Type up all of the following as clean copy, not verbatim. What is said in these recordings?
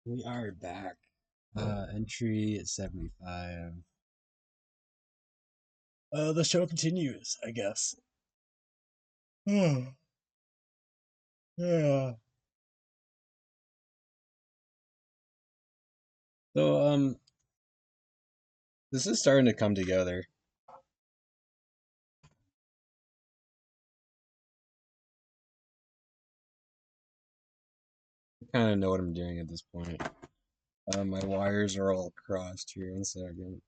We are back. Entry at 75. The show continues, I guess. Yeah. So, this is starting to come together. I kind of know what I'm doing at this point. My wires are all crossed here. One second.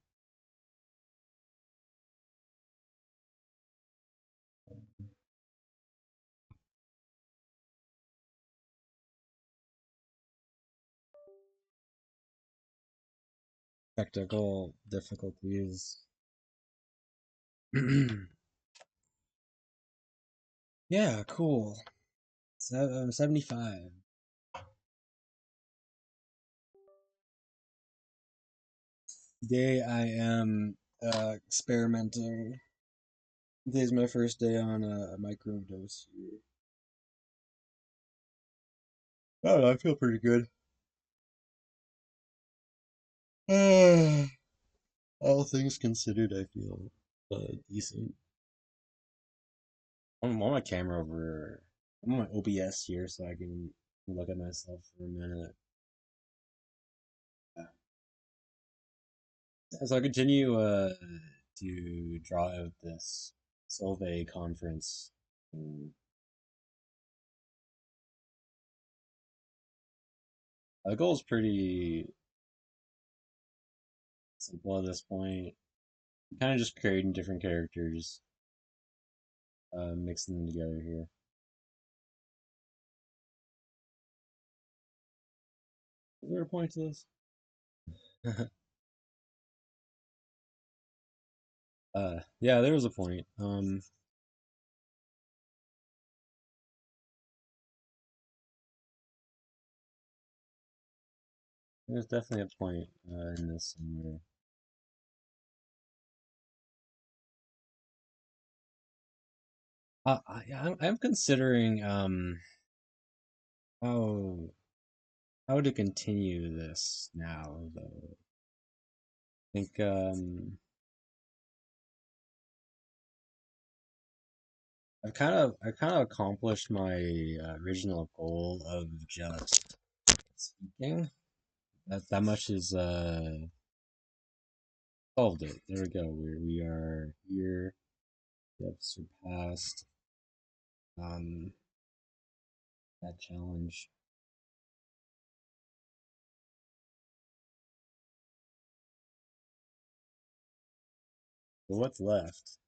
Technical difficulties. Yeah, cool. 75. Today I am experimenting. Today's my first day on a microdose here. Oh, I feel pretty good. All things considered, I feel decent. I'm on my camera over. I'm on my OBS here, so I can look at myself for a minute. As I continue to draw out this Solvayy conference, the goal is pretty simple at this point. Kind of just creating different characters, mixing them together here. Is there a point to this? Yeah, there was a point. There's definitely a point in this somewhere. I'm considering how how to continue this now though. I think I've kind of accomplished my original goal of just speaking. That much is solved it. There we go. We are here. We have surpassed um that challenge. But what's left?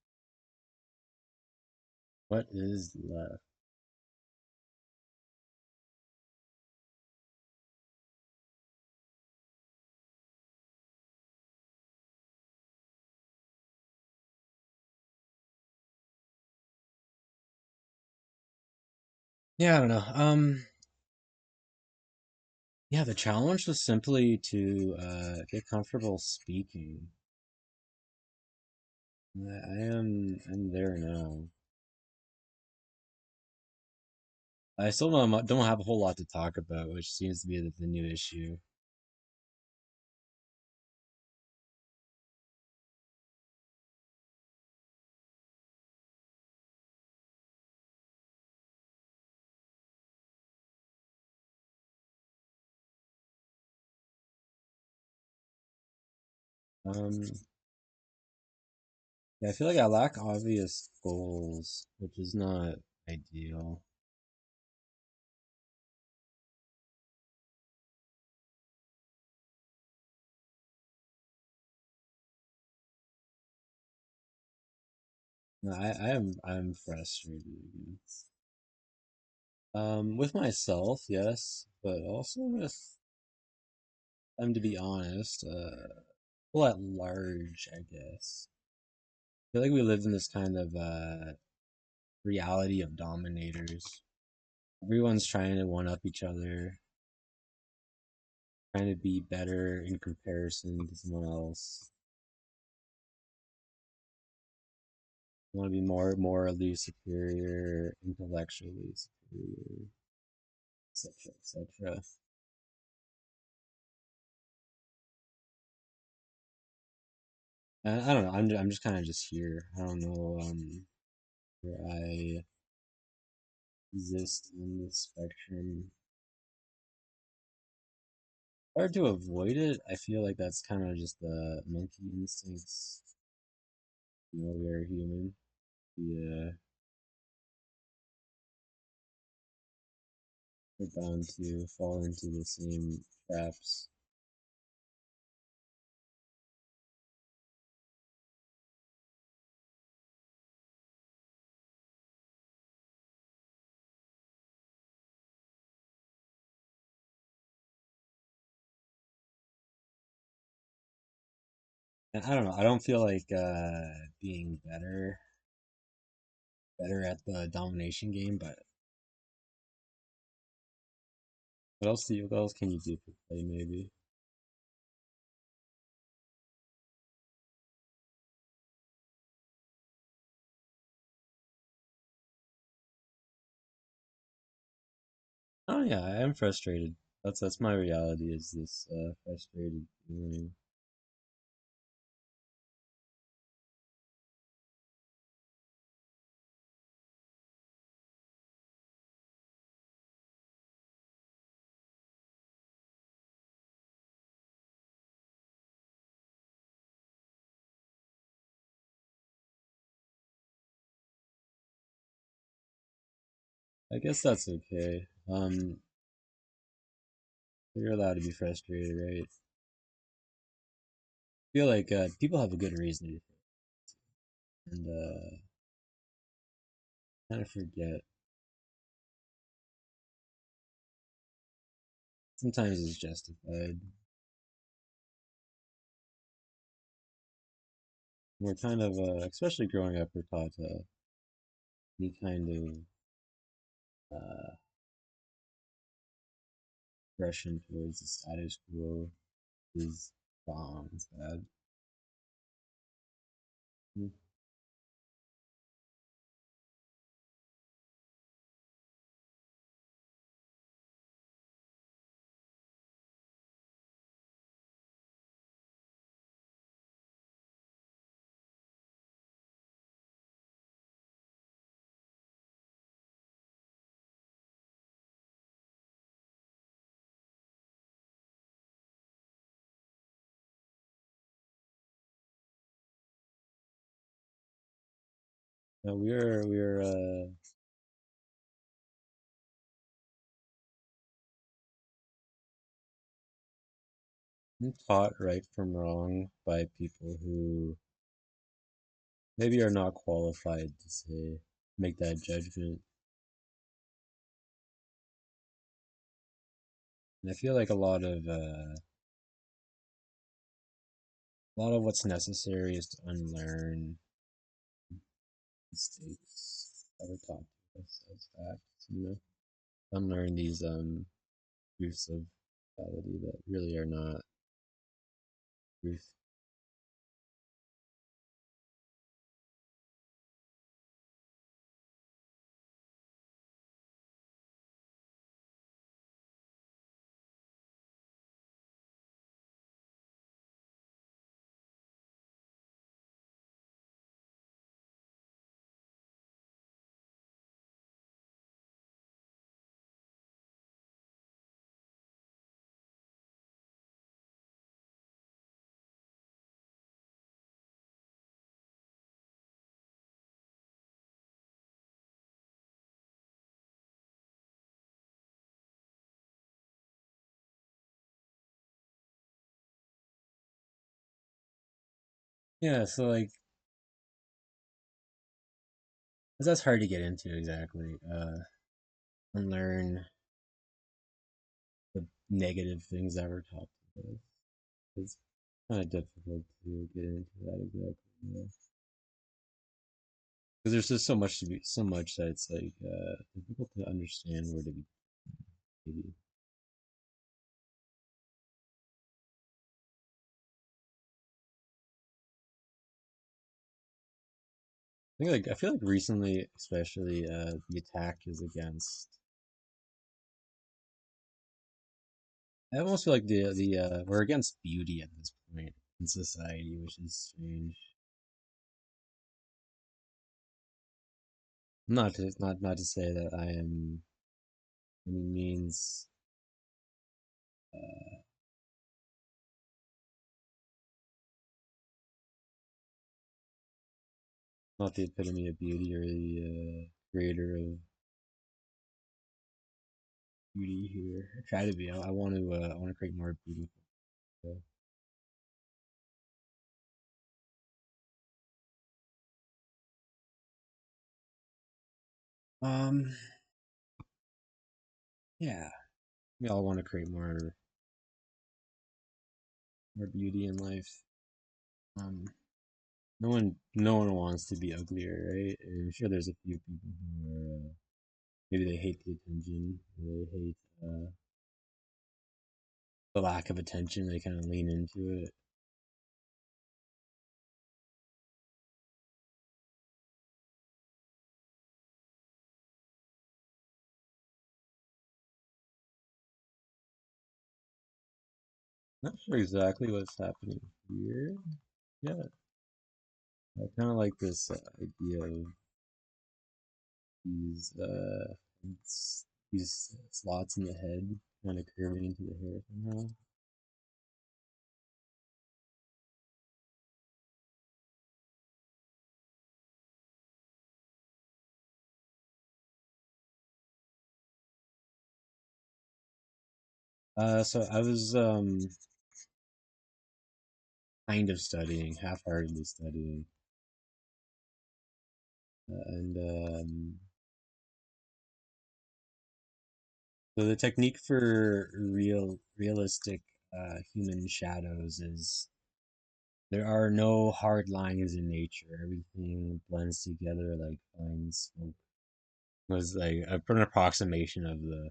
What is left? Yeah, I don't know. Yeah, the challenge was simply to get comfortable speaking. I'm there now. I still don't have a whole lot to talk about, which seems to be the new issue. Um, yeah, I feel like I lack obvious goals, which is not ideal. No, I'm frustrated. With myself, yes, but also with them, to be honest. Well, at large, I guess. I feel like we live in this kind of reality of dominators. Everyone's trying to one up each other, trying to be better in comparison to someone else. You want to be more morally superior, intellectually superior, etc., etc. I don't know. I'm just kind of just here. I don't know where I exist on the spectrum. Hard to avoid it. I feel like that's kind of just the monkey instincts. You know, we are human. Yeah, we're bound to fall into the same traps. And I don't know. I don't feel like being better at the domination game. But what else can you do for play? Maybe. Oh yeah, I am frustrated. That's my reality. Is this frustrated feeling? I guess that's okay. You're allowed to be frustrated, right? I feel like people have a good reason to, and kind of forget. Sometimes it's justified. We're kind of, especially growing up, we're taught any kind of aggression towards the status quo is wrong, it's bad. Mm. No, taught right from wrong by people who maybe are not qualified to say make that judgment. And I feel like a lot of what's necessary is to unlearn mistakes that were taught to us as facts, you know? Unlearn these truths of reality that really are not truth. Yeah, so like 'cause that's hard to get into exactly. Unlearn the negative things that were taught to us. It's kind of difficult to get into that exactly. Because there's just so much that it's like difficult to understand where to be. Maybe. I feel like recently, especially, the attack is against. I almost feel like the we're against beauty at this point. in society, which is strange. Not to say that I am any means uh, not the epitome of beauty or the creator of beauty here. I try to be. I want to. I want to create more beautiful. Stuff. Um. Yeah. We all want to create more beauty in life. Um. No one wants to be uglier, right? I'm sure there's a few people who are maybe they hate the attention, they hate the lack of attention. They kind of lean into it. Not sure exactly what's happening here. Yeah, I kind of like this idea of these these slots in the head kind of curving into the hair somehow. So I was kind of studying, half-heartedly studying, and so the technique for realistic human shadows is there are no hard lines in nature. Everything blends together like fine smoke. It was like an approximation of the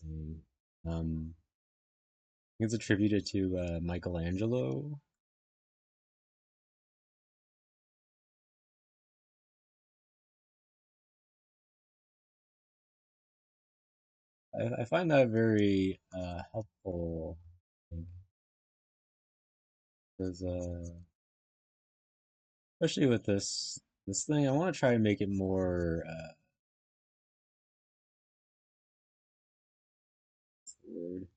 thing. I think it's attributed to Michelangelo. I find that very helpful because especially with this thing, I want to try to make it more what's the word?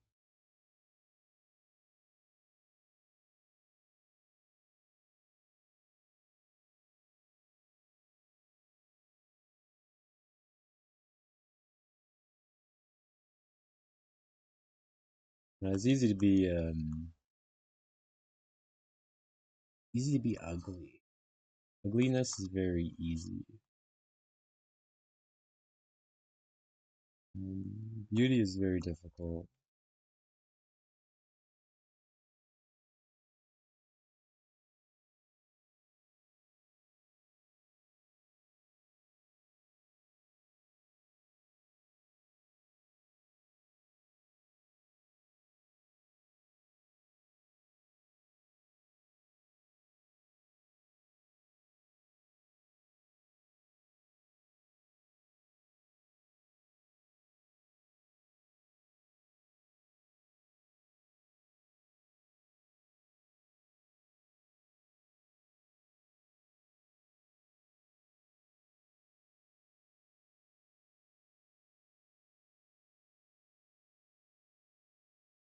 It's easy to be ugly. Ugliness is very easy. Beauty is very difficult.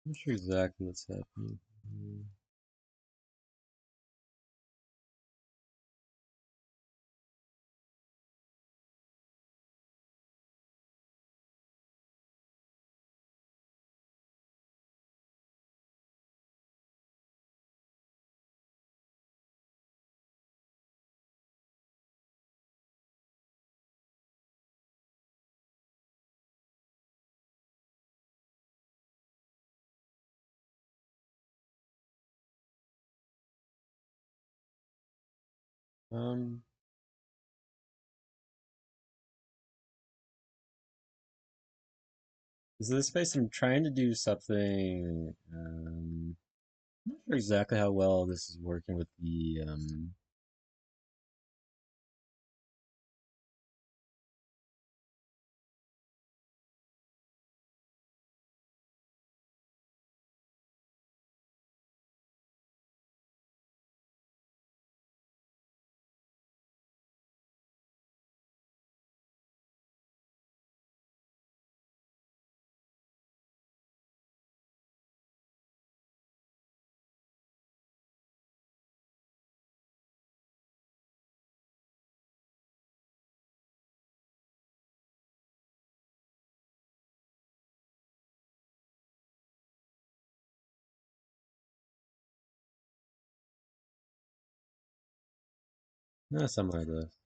I'm not sure exactly what's happening. Um, is this space I'm trying to do something? I'm not sure exactly how well this is working with the something like this.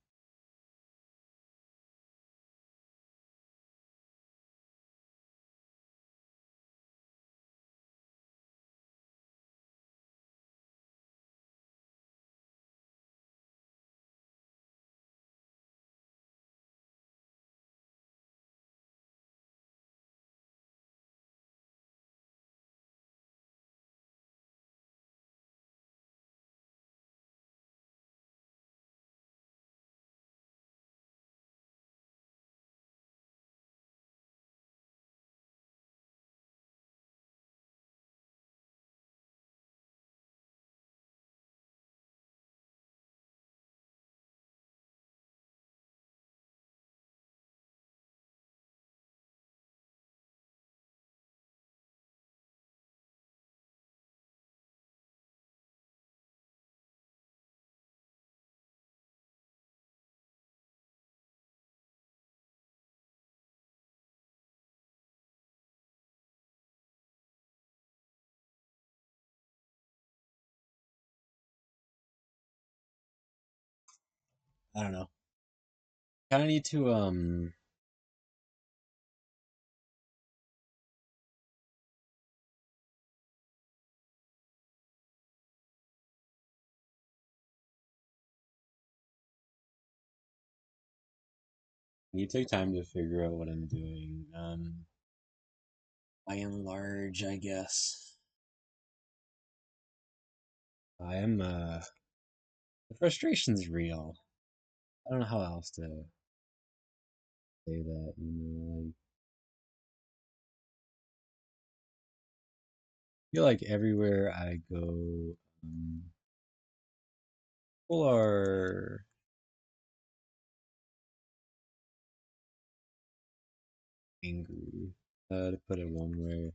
I don't know. Kind of need to need to take time to figure out what I'm doing. By and large, I guess I am. The frustration's real. I don't know how else to say that. Like, I feel like everywhere I go, people are angry. To put it one way.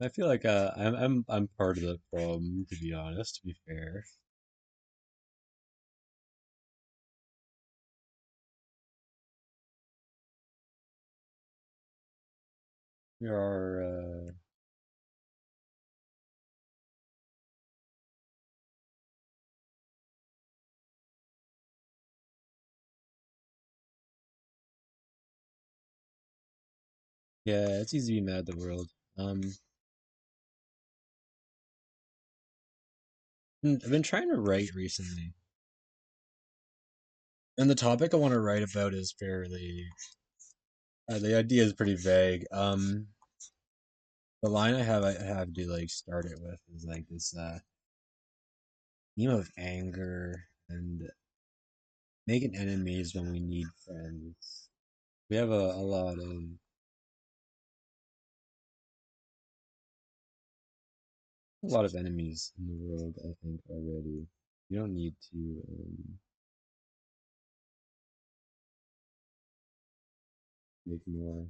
I feel like I'm part of the problem, to be honest. To be fair, there are yeah, it's easy to be mad at the world. Um, I've been trying to write recently, and the topic I want to write about is fairly. The idea is pretty vague. The line I have to like start it with is like this theme of anger and making enemies when we need friends. We have a lot of enemies in the world, I think, already. You don't need to make more.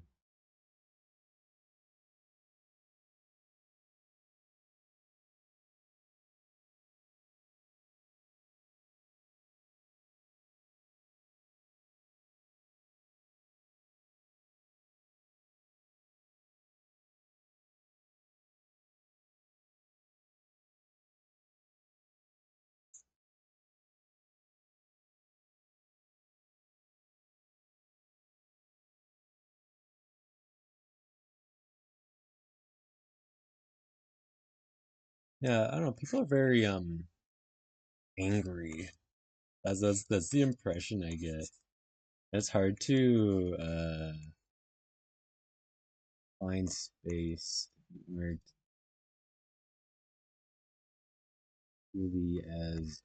Yeah, I don't know. People are very angry. That's the impression I get. It's hard to find space where it's really as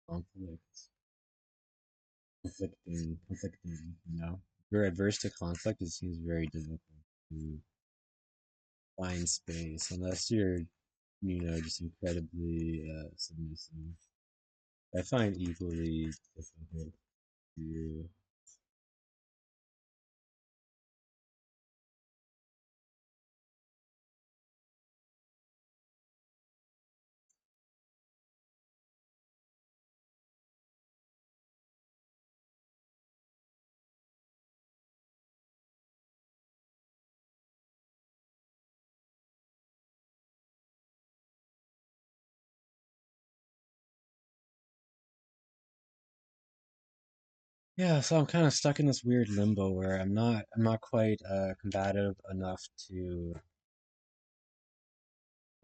conflict, conflicting. You know, if you're adverse to conflict, it seems very difficult to find space unless you're, just incredibly submissive. I find equally difficult to Yeah, so I'm kind of stuck in this weird limbo where I'm not quite combative enough to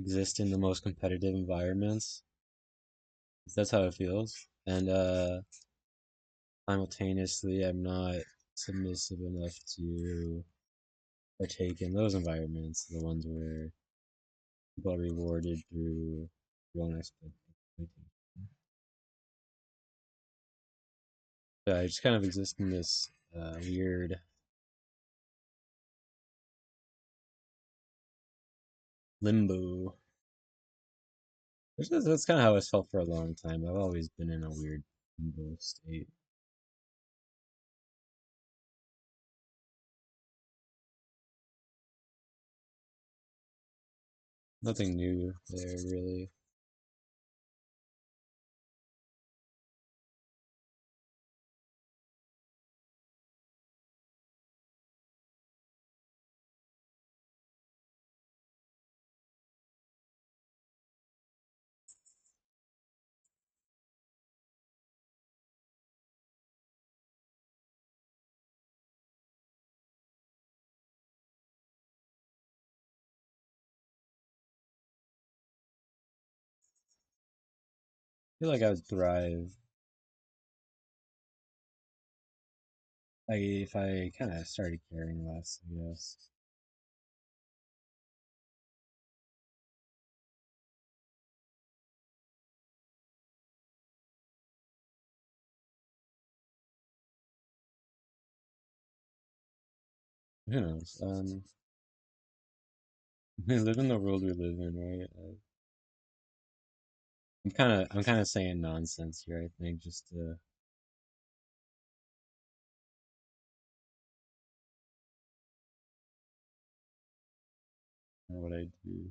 exist in the most competitive environments. That's how it feels. And simultaneously, I'm not submissive enough to partake in those environments, the ones where people are rewarded through their own exploitation. So I just kind of exist in this weird limbo. That's kind of how it's felt for a long time. I've always been in a weird limbo state. Nothing new there, really. I feel like I would thrive if I kind of started caring less, I guess. Who knows? We live in the world we live in, right? I'm kind of saying nonsense here. I think just to know what I do.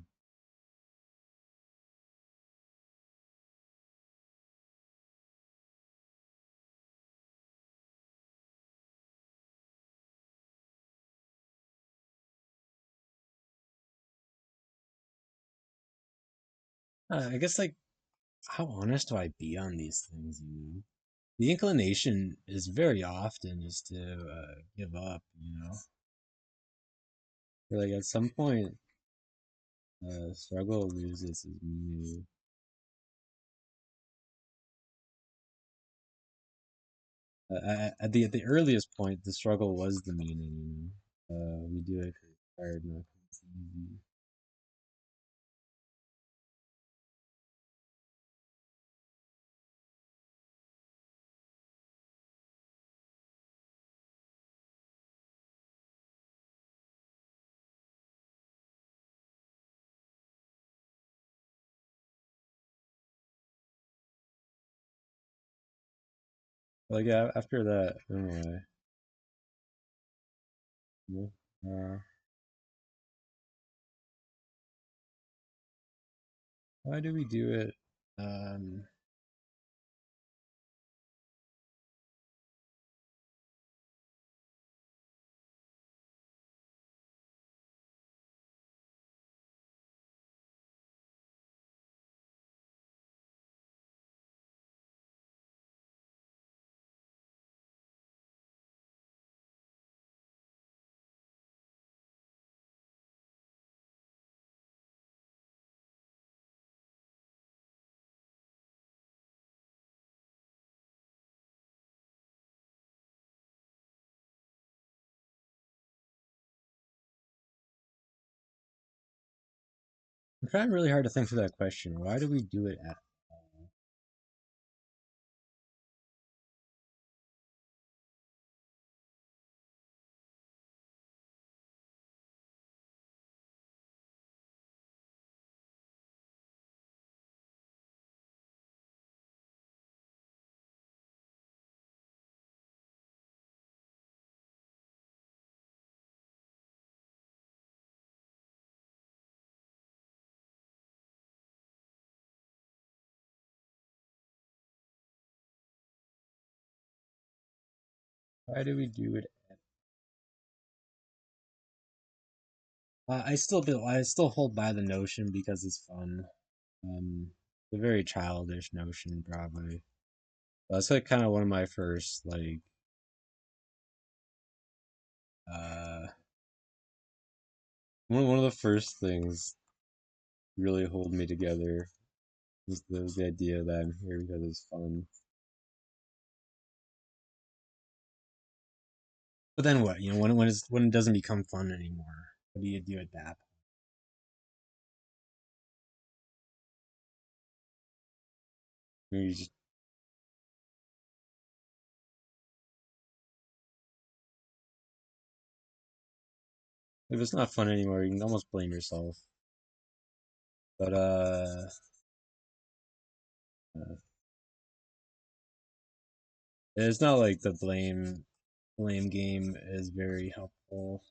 I guess like how honest do I be on these things? The inclination is very often just to give up. Or like at some point, struggle loses its meaning. At the earliest point, the struggle was the meaning. We do it 'cause it's hard, not 'cause it's easy. Like after that, anyway, you why do we do it? Um, I'm trying really hard to think through that question. Why do we do it at all? Why do we do it? I still hold by the notion because it's fun. It's a very childish notion, probably. That's like kind of one of my first like Uh, one of the first things really hold me together is the idea that I'm here because it's fun. But then what? You know, when it doesn't become fun anymore, what do you do at that point? You just, if it's not fun anymore, you can almost blame yourself. But uh, it's not like the blame game is very helpful,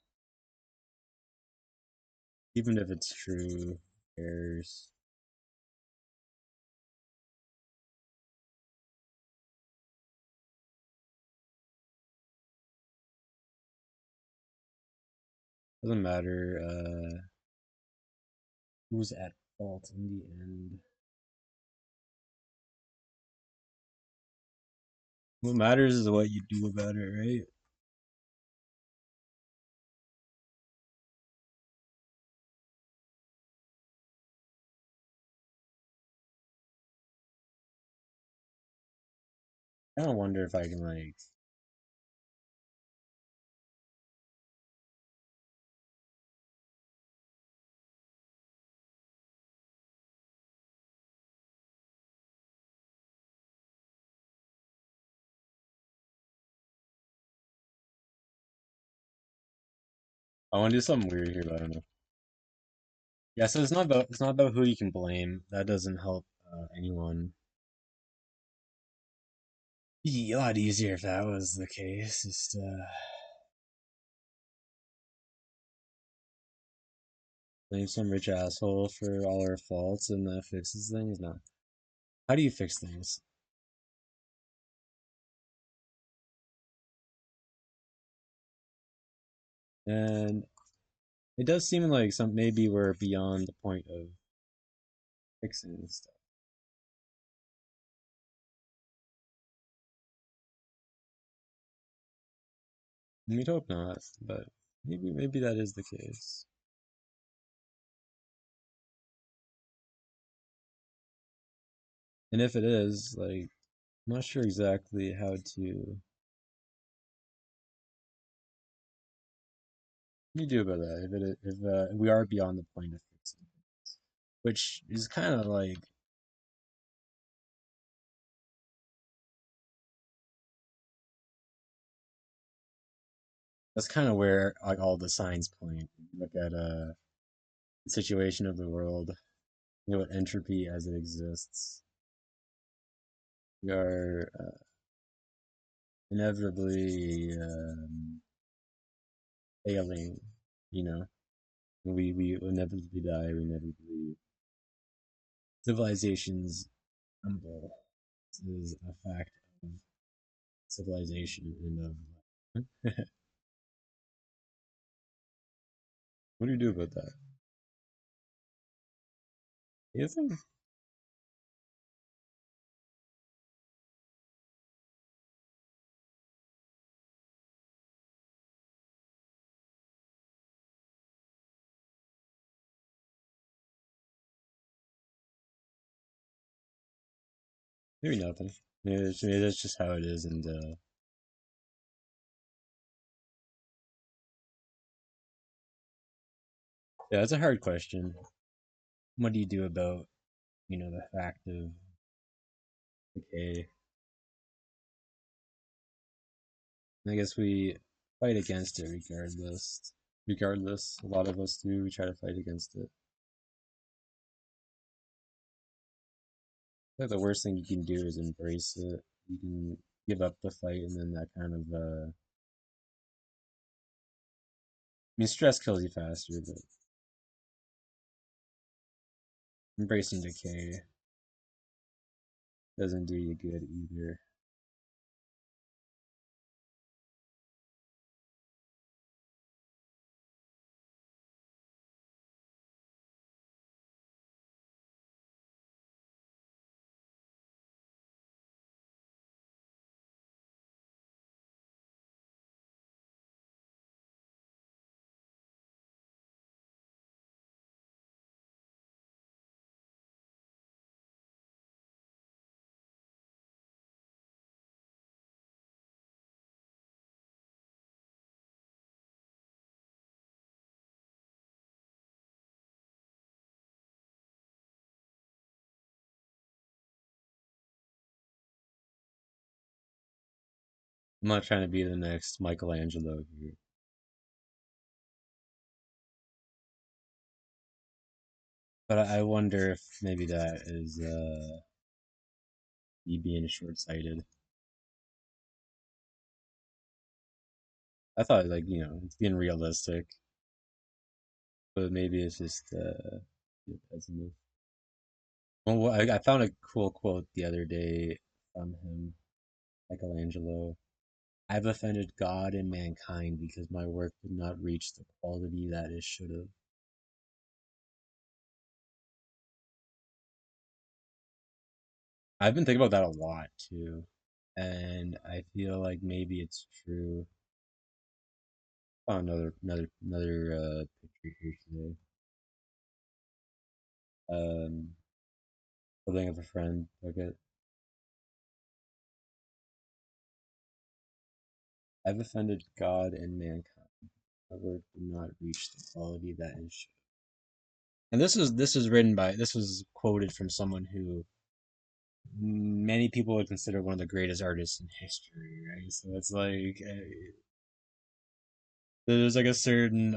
even if it's true. Who cares? Doesn't matter who's at fault in the end. What matters is what you do about it, right? I don't wonder if I can like. I want to do something weird here, but I don't know. Yeah, so it's not about who you can blame. That doesn't help anyone. Be a lot easier if that was the case. Just blame some rich asshole for all our faults and that fixes things. No. How do you fix things? And it does seem like some maybe we're beyond the point of fixing stuff. We'd hope not, but maybe that is the case. And if it is, like, I'm not sure exactly how to. What do you do about that? If we are beyond the point of fixing things, which is kind of like that's kind of where like all the signs point. You look at the situation of the world, you know, what entropy as it exists. We are inevitably failing. You know, we inevitably die. We inevitably civilizations crumble. This is a fact of civilization and of. What do you do about that? You think? Maybe nothing. Maybe that's just how it is, and yeah, it's a hard question. What do you do about the fact of decay? I guess we fight against it regardless. Regardless, a lot of us do. We try to fight against it. I think the worst thing you can do is embrace it. You can give up the fight, and then that kind of I mean, stress kills you faster, but embracing decay doesn't do you good either. I'm not trying to be the next Michelangelo here, but I wonder if maybe that is me being short-sighted. I thought like it's being realistic, but maybe it's just pessimist. Well, I found a cool quote the other day from him, Michelangelo. I've offended God and mankind because my work did not reach the quality that it should have. I've been thinking about that a lot too, and I feel like maybe it's true. Oh, another picture here today. Something of a friend. Okay, I've offended God and mankind. My work did not reach the quality that it should. And this was written by this was quoted from someone who many people would consider one of the greatest artists in history, right? So it's like there's like a certain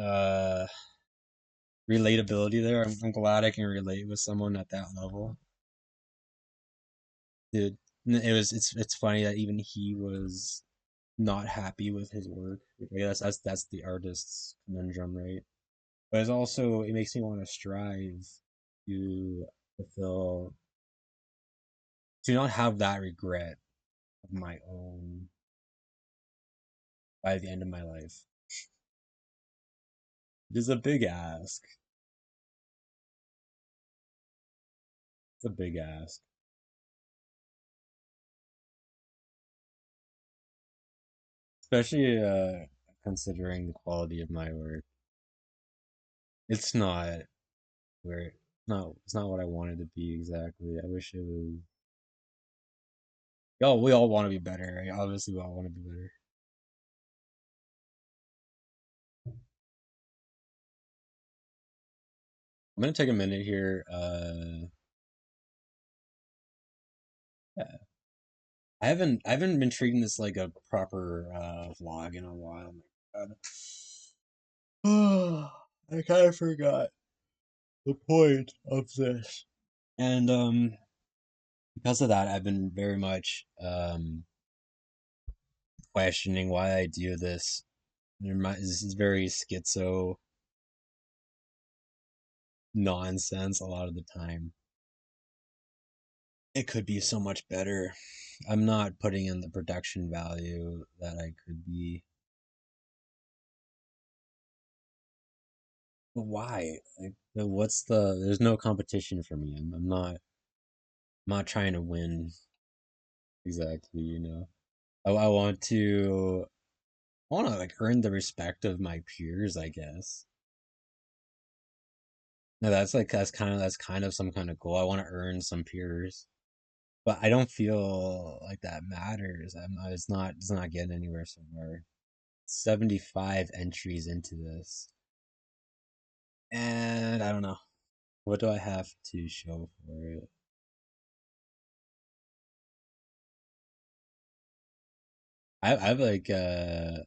relatability there. I'm glad I can relate with someone at that level. Dude, it's funny that even he was not happy with his work. I guess that's the artist's conundrum, right? But it's also it makes me want to strive to fulfill to not have that regret of my own by the end of my life. It is a big ask. It's a big ask, especially considering the quality of my work. It's not where it's not what I wanted to be exactly. I wish it was. Yo, we all want to be better, right? Obviously, we all want to be better. I'm gonna take a minute here. Yeah, I haven't been treating this like a proper vlog in a while. Oh my God. I kind of forgot the point of this. And because of that, I've been very much questioning why I do this. This is very schizo nonsense a lot of the time. It could be so much better. I'm not putting in the production value that I could be. But why? Like, what's there's no competition for me. I'm not trying to win exactly. I want to like earn the respect of my peers, I guess. No, that's kind of some kind of goal. I want to earn some peers, but I don't feel like that matters. It's not getting anywhere so far. 75 entries into this, and I don't know what do I have to show for it. I have like there's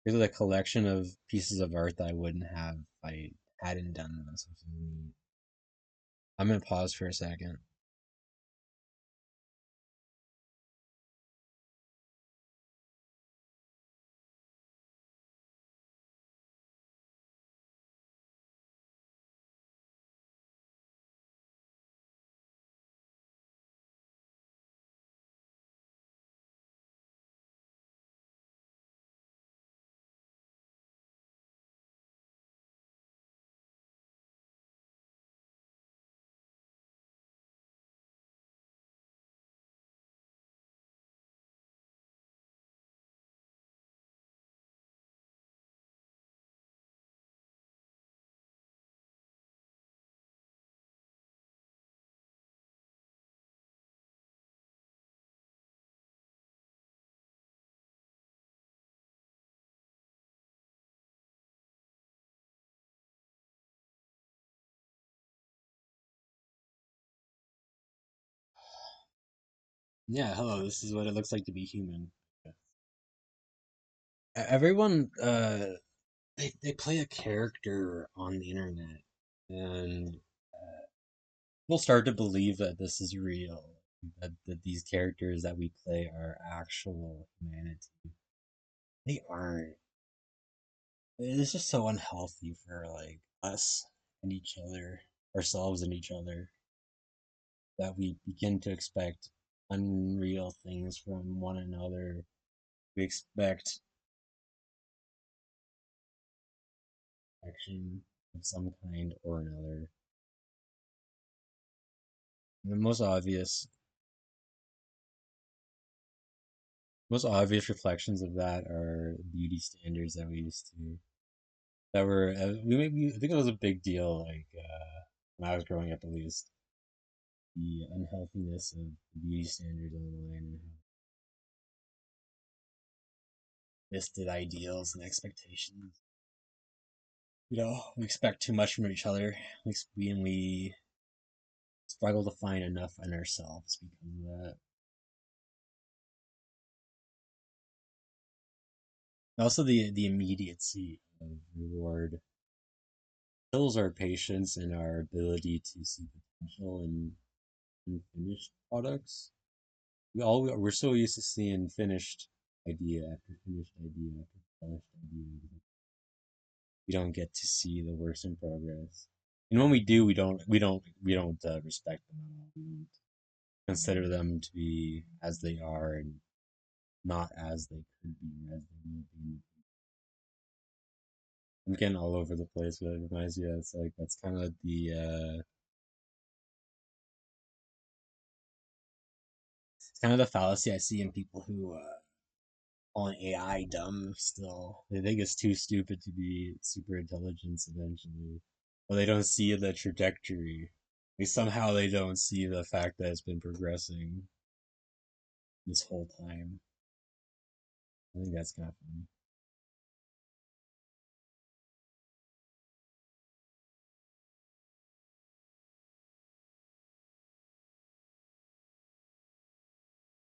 a collection of pieces of art that I wouldn't have if I hadn't done this. I'm gonna pause for a second. Yeah, hello. This is what it looks like to be human. Everyone they play a character on the internet, and people start to believe that this is real, that these characters that we play are actual humanity. They aren't. It's just so unhealthy for like us and each other, ourselves and each other, that we begin to expect unreal things from one another. We expect action of some kind or another. The most obvious reflections of that are beauty standards that we used to that were we maybe I think it was a big deal like when I was growing up at least, the unhealthiness of the beauty standards online and how misted ideals and expectations. We expect too much from each other. We struggle to find enough in ourselves because of that. Also, the immediacy of reward kills our patience and our ability to see potential in finished products. We're so used to seeing finished idea after finished idea after polished idea. We don't get to see the works in progress. And when we do, we don't respect them at all. We don't consider them to be as they are and not as they could be or as they will be. I'm getting all over the place, but it reminds me, it's like that's kind of the fallacy I see in people who calling AI dumb still. They think it's too stupid to be super intelligent eventually. But they don't see the trajectory. Like somehow they don't see the fact that it's been progressing this whole time. I think that's kind of funny.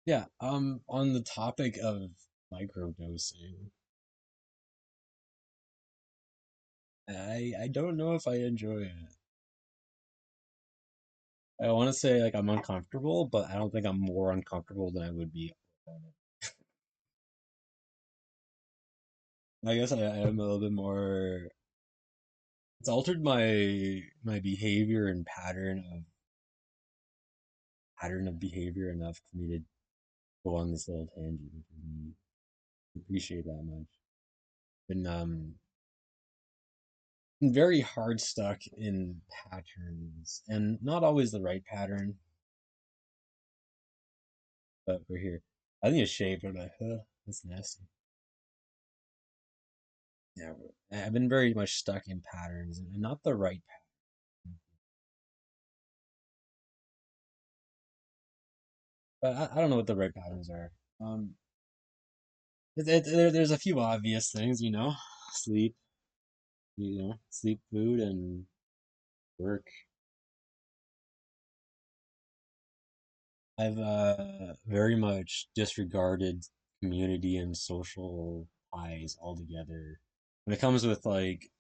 Yeah, on the topic of microdosing, I don't know if I enjoy it. I want to say like I'm uncomfortable, but I don't think I'm more uncomfortable than I would be without it. I guess I am a little bit more. It's altered my behavior and pattern of behavior enough for me to go on this little tangent. And appreciate that much. Been very hard stuck in patterns, and not always the right pattern, but we're here. I think it's shaved. I'm like, that's nasty. Yeah, I've been very much stuck in patterns and not the right pattern. But I don't know what the right patterns are. Um, there's a few obvious things, sleep, sleep, food, and work. I've very much disregarded community and social ties altogether when it comes with like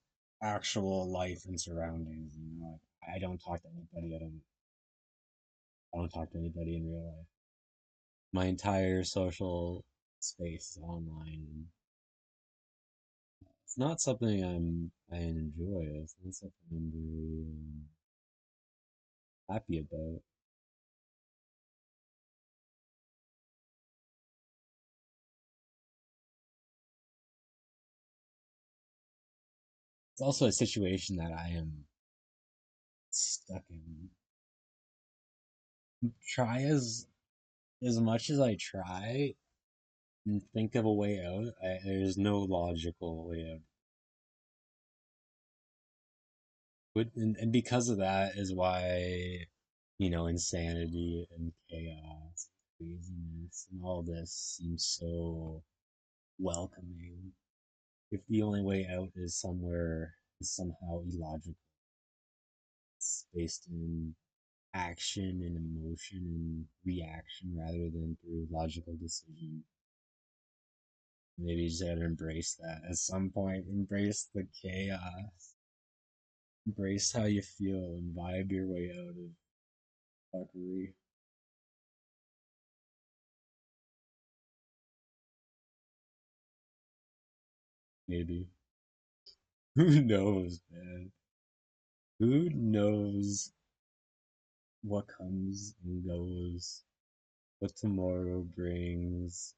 actual life and surroundings. Like, I don't talk to anybody. I don't talk to anybody in real life. My entire social space is online, and it's not something I enjoy. It's not something I'm very happy about. It's also a situation that I am stuck in. Try as much as I try and think of a way out, there's no logical way out. And because of that is why, insanity and chaos, craziness, and all this seems so welcoming. If the only way out is somehow illogical, it's based in action and emotion and reaction rather than through logical decision. Maybe you just gotta embrace that at some point. Embrace the chaos. Embrace how you feel and vibe your way out of fuckery. Maybe. Who knows, man? Who knows what comes and goes, what tomorrow brings?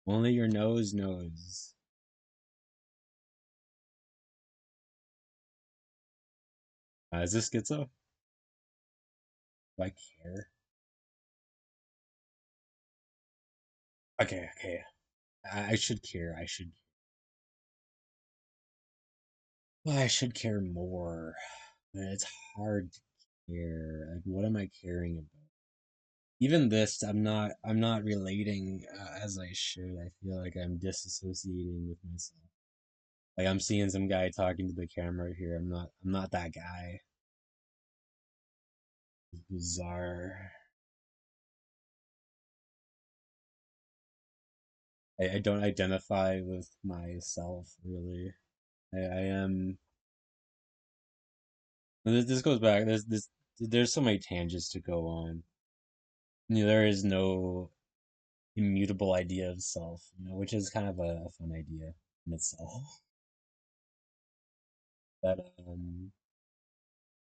Only your nose knows. Is this schizo? Do I care? Okay, okay. I should care. I should care more. But it's hard to care. Like, what am I caring about? Even this, I'm not relating as I should. I feel like I'm disassociating with myself. Like I'm seeing some guy talking to the camera here. I'm not that guy. It's bizarre. I don't identify with myself really. I am. This goes back. There's so many tangents to go on. There is no immutable idea of self, which is kind of a fun idea in itself. That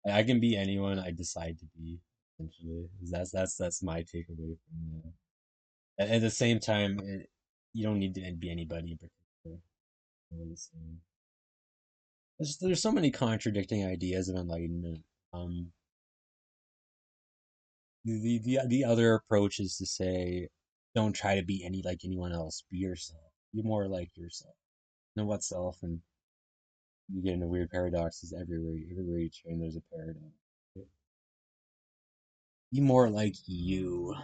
I can be anyone I decide to be. Essentially, that's my takeaway from that. At the same time, you don't need to be anybody in particular. There's so many contradicting ideas of enlightenment. Um, the other approach is to say, don't try to be anyone else. Be yourself. Be more like yourself. Know what self, and you get into weird paradoxes everywhere. Everywhere you turn, there's a paradox. Be more like you.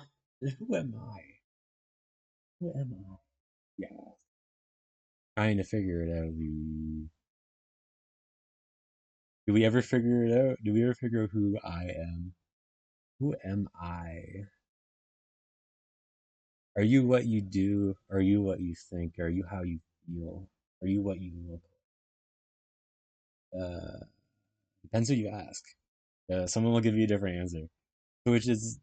Who am I? Who am I? Yeah, trying to figure it out. Do we ever figure it out? Do we ever figure out who I am? Who am I? Are you what you do? Are you what you think? Are you how you feel? Are you what you look like? Depends who you ask. Someone will give you a different answer. Which is,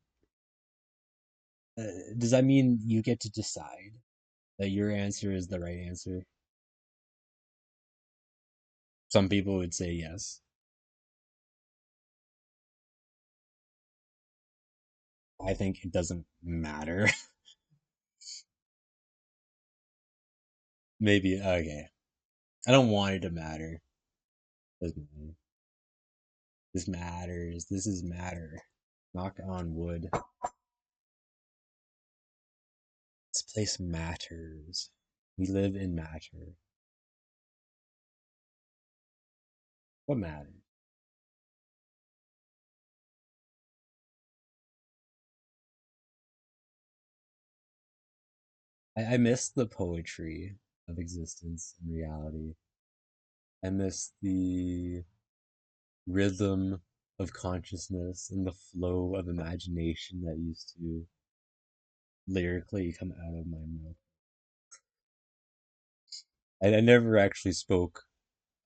uh, does that mean you get to decide that your answer is the right answer? Some people would say yes. I think it doesn't matter. Maybe, okay. I don't want it to matter. Doesn't matter. This matters. This is matter. Knock on wood. This place matters. We live in matter. What matters? I miss the poetry of existence and reality. I miss the rhythm of consciousness and the flow of imagination that used to lyrically come out of my mouth. I never actually spoke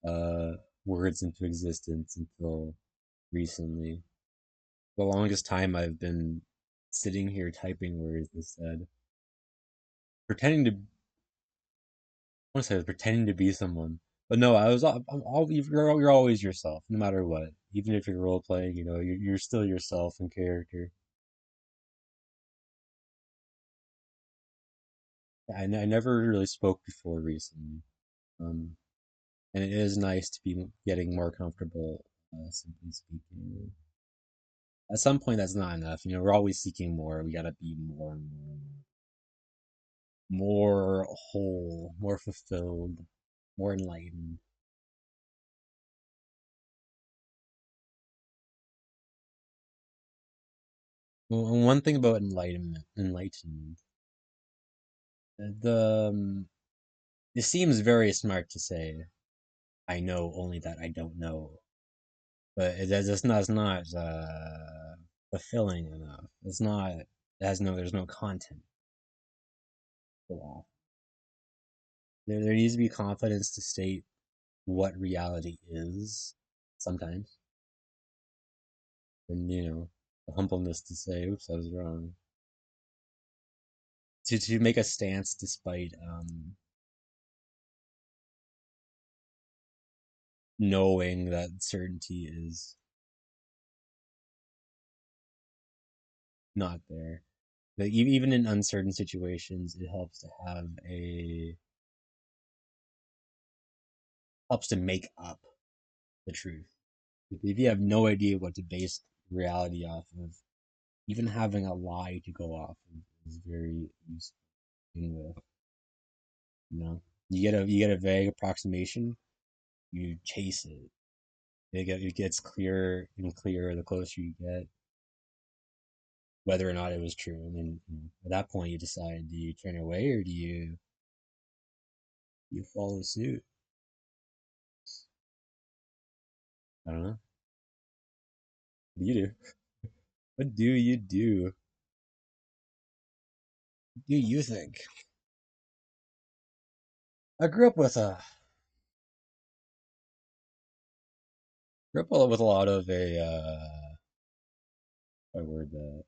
uh, words into existence until recently. The longest time I've been sitting here typing words instead, pretending to, I want to say pretending to be someone. But no, I'm all, you're always yourself, no matter what. Even if you're role playing, you're still yourself in character. I never really spoke before recently. Um, and it is nice to be getting more comfortable simply speaking. At some point, that's not enough. We're always seeking more. We gotta be more and more, more whole, more fulfilled, more enlightened. Well, and one thing about enlightenment, the it seems very smart to say, "I know only that I don't know," but it's not fulfilling enough. It's not. It has no. There's no content to offer. there needs to be confidence to state what reality is sometimes, and the humbleness to say, "Oops, I was wrong." To make a stance despite knowing that certainty is not there. Like even in uncertain situations, it helps to have a helps to make up the truth. If you have no idea what to base reality off of, even having a lie to go off of is very useful in with. You get a vague approximation, you chase it. It gets clearer and clearer the closer you get whether or not it was true. And then at that point, you decide: do you turn away or do you follow suit? I don't know. What do you do? What do you do? What do you think? I grew up with a lot of a what word that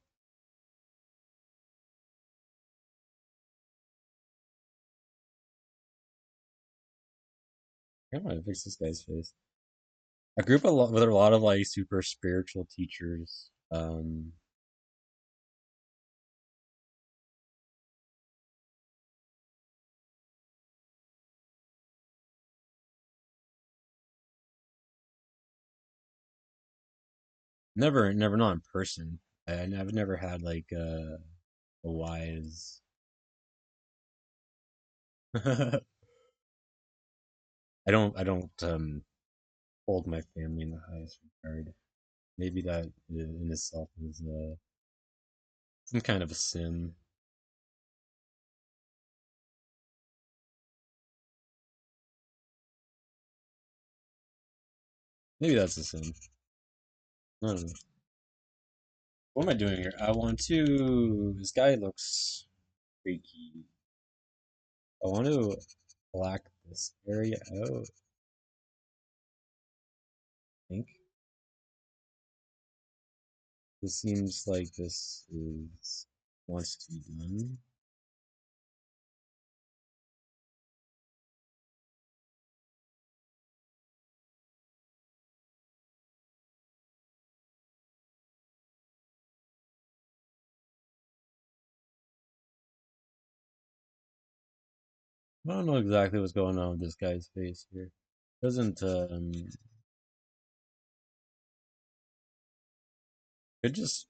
I don't know how to fix this guy's face. I grew up with a lot of like super spiritual teachers. Never not in person. I've never had like a wise. I don't hold my family in the highest regard. Maybe that in itself is some kind of a sin. Maybe that's a sin. I don't know. What am I doing here? I want to. This guy looks freaky. I want to black this area out. I think this seems like this is wants to be done. I don't know exactly what's going on with this guy's face here. Doesn't it just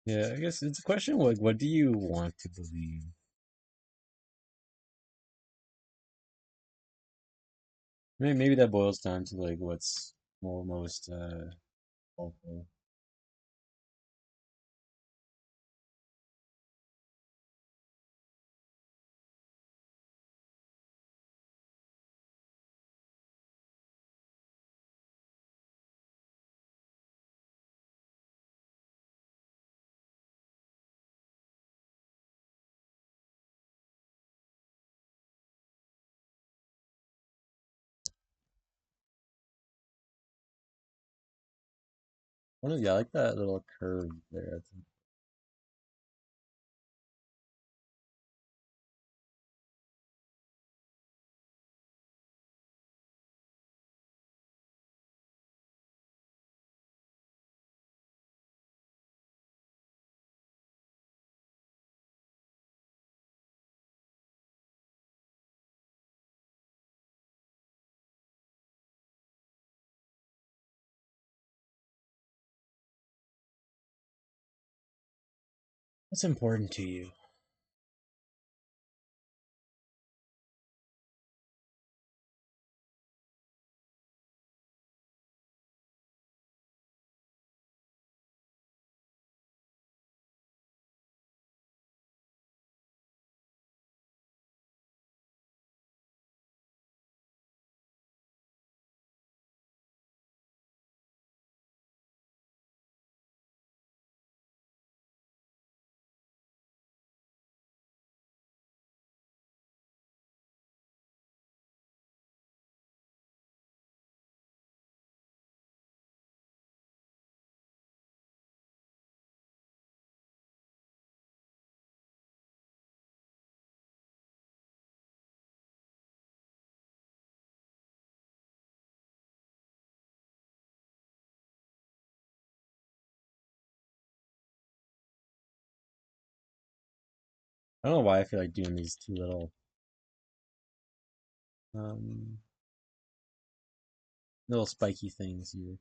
yeah, I guess it's a question like what do you want to believe? Maybe that boils down to like what's most helpful. Yeah, I like that little curve there. What's important to you? I don't know why I feel like doing these two um little spiky things here.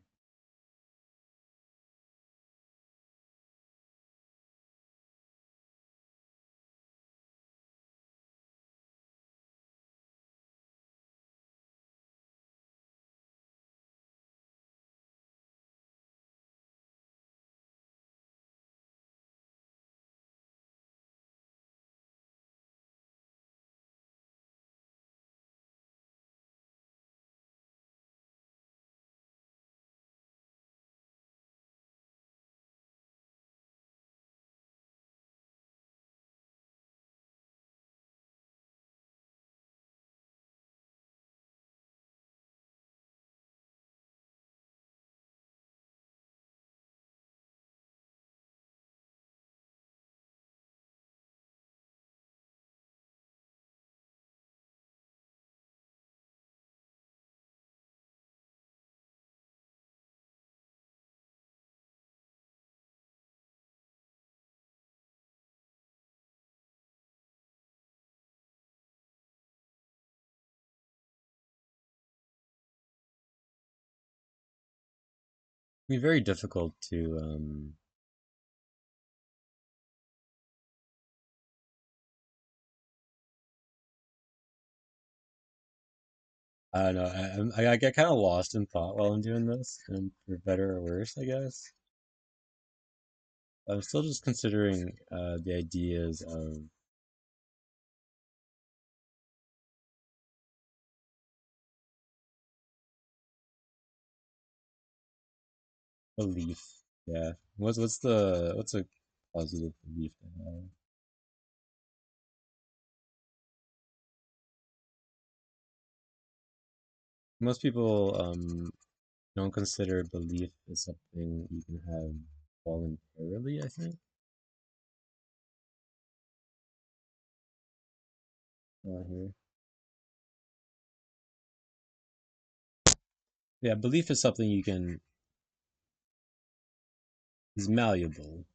It'd be very difficult to I don't know. I get kind of lost in thought while I'm doing this, and for better or worse, I guess. I'm still just considering the ideas of belief. Yeah. What's a positive belief to have? Most people don't consider belief as something you can have voluntarily, I think. Here. Yeah, belief is something you can is malleable.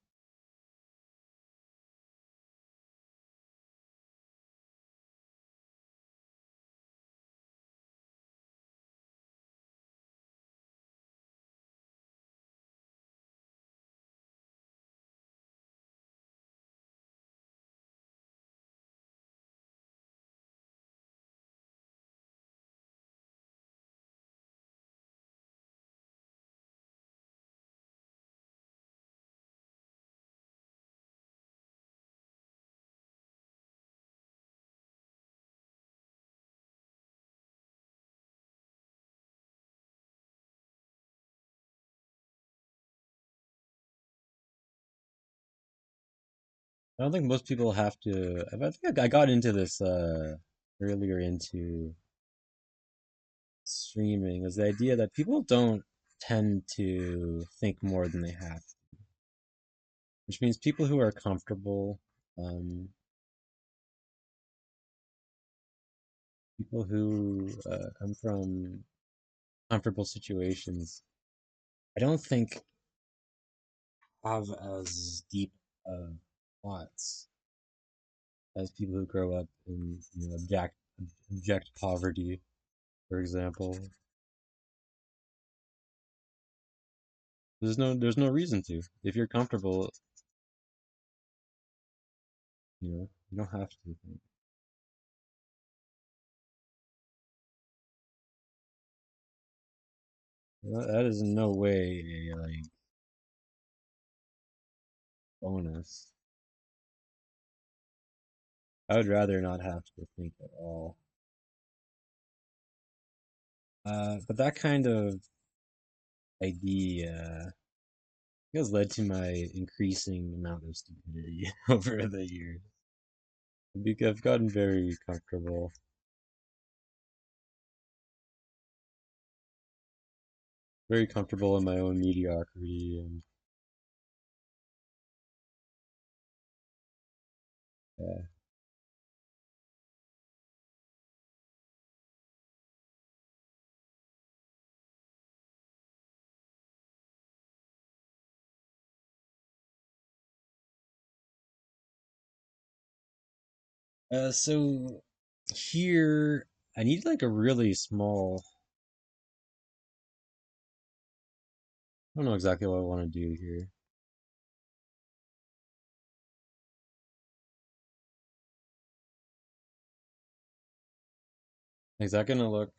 I don't think most people have to. I think I got into this earlier into streaming is the idea that people don't tend to think more than they have, which means people who are comfortable, um, people who come from comfortable situations, I don't think have as deep of thoughts as people who grow up in abject poverty, for example. There's no reason to. If you're comfortable, You don't have to think. That is in no way a like bonus. I would rather not have to think at all. But that kind of idea has led to my increasing amount of stupidity over the years. I've gotten very comfortable, very comfortable in my own mediocrity, and yeah. So here I need like a really small. I don't know exactly what I want to do here. Is that gonna look?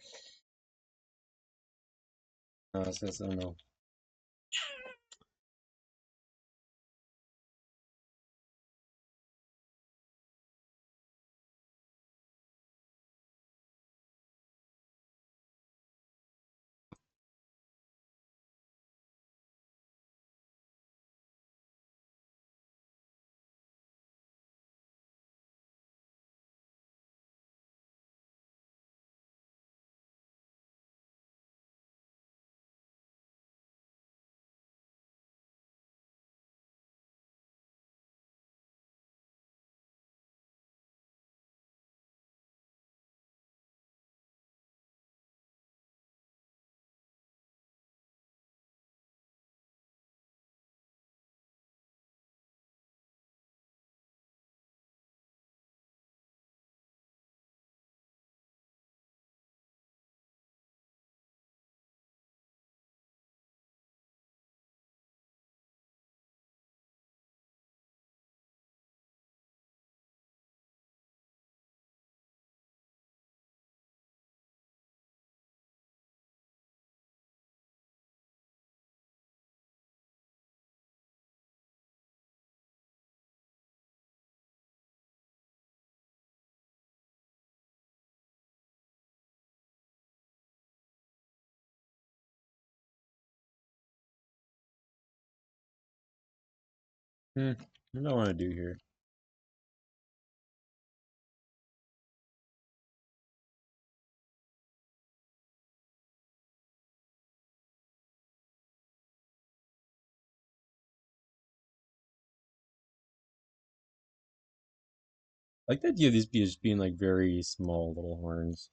I don't know. What do I want to do here? I like the idea of these bees being like very small little horns.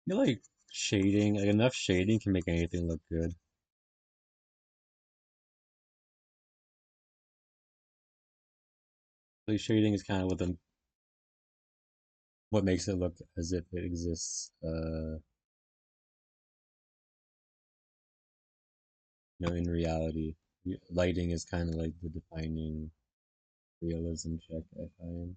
I feel like shading, like enough shading can make anything look good. Like shading is kind of what makes it look as if it exists. In reality, lighting is kind of like the defining realism check I find.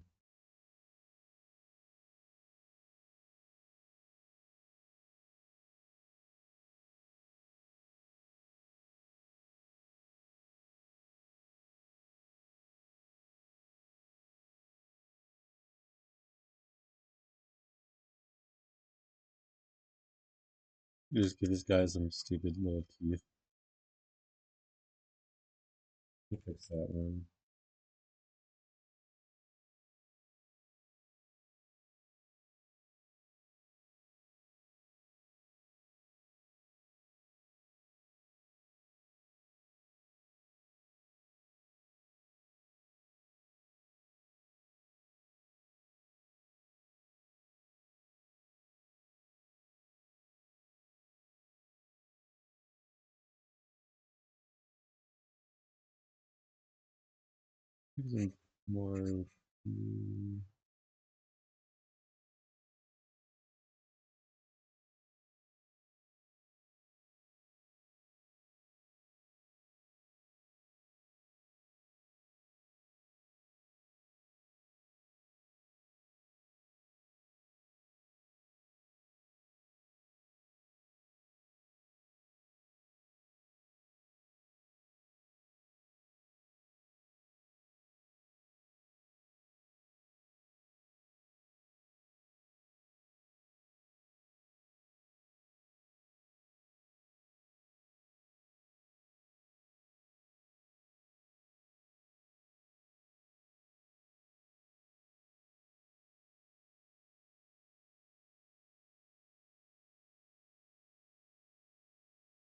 Just give this guy some stupid little teeth. Fix that one. Give some more. mm,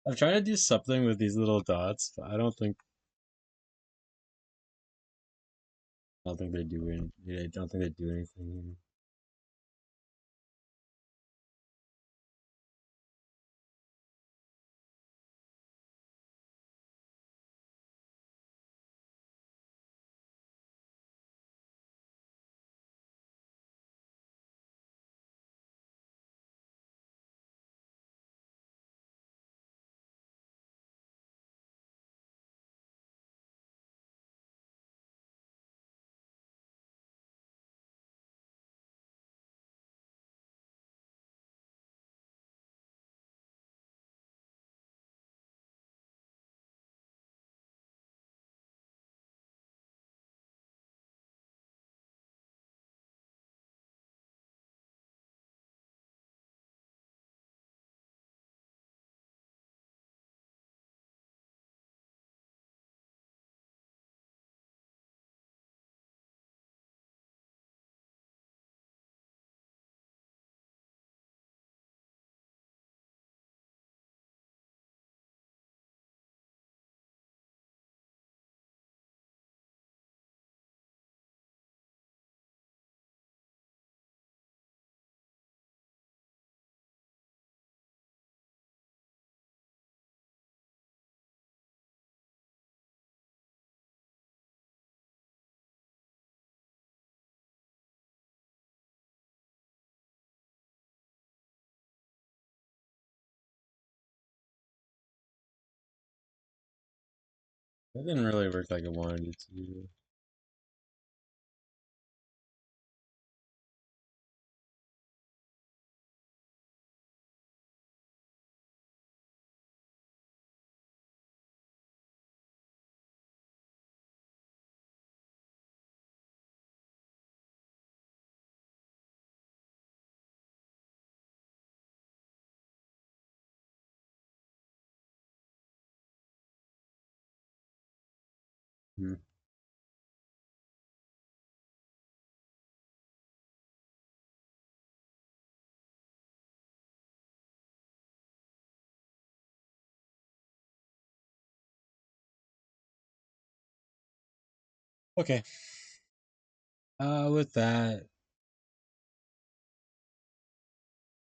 I'm trying to do something with these little dots, but I don't think they do any, yeah, I don't think they do anything. That didn't really work like I wanted it to. Hmm. Okay. With that,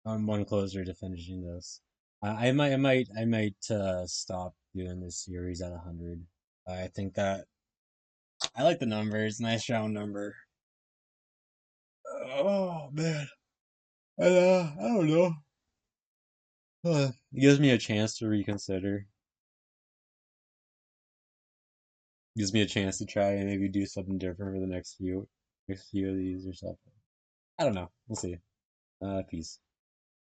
I'm one closer to finishing this. I might stop doing this series at 100. I think that I like the numbers, nice round number. Oh man, I don't know. It gives me a chance to reconsider. Gives me a chance to try and maybe do something different for the next few of these or something. I don't know. We'll see. Peace.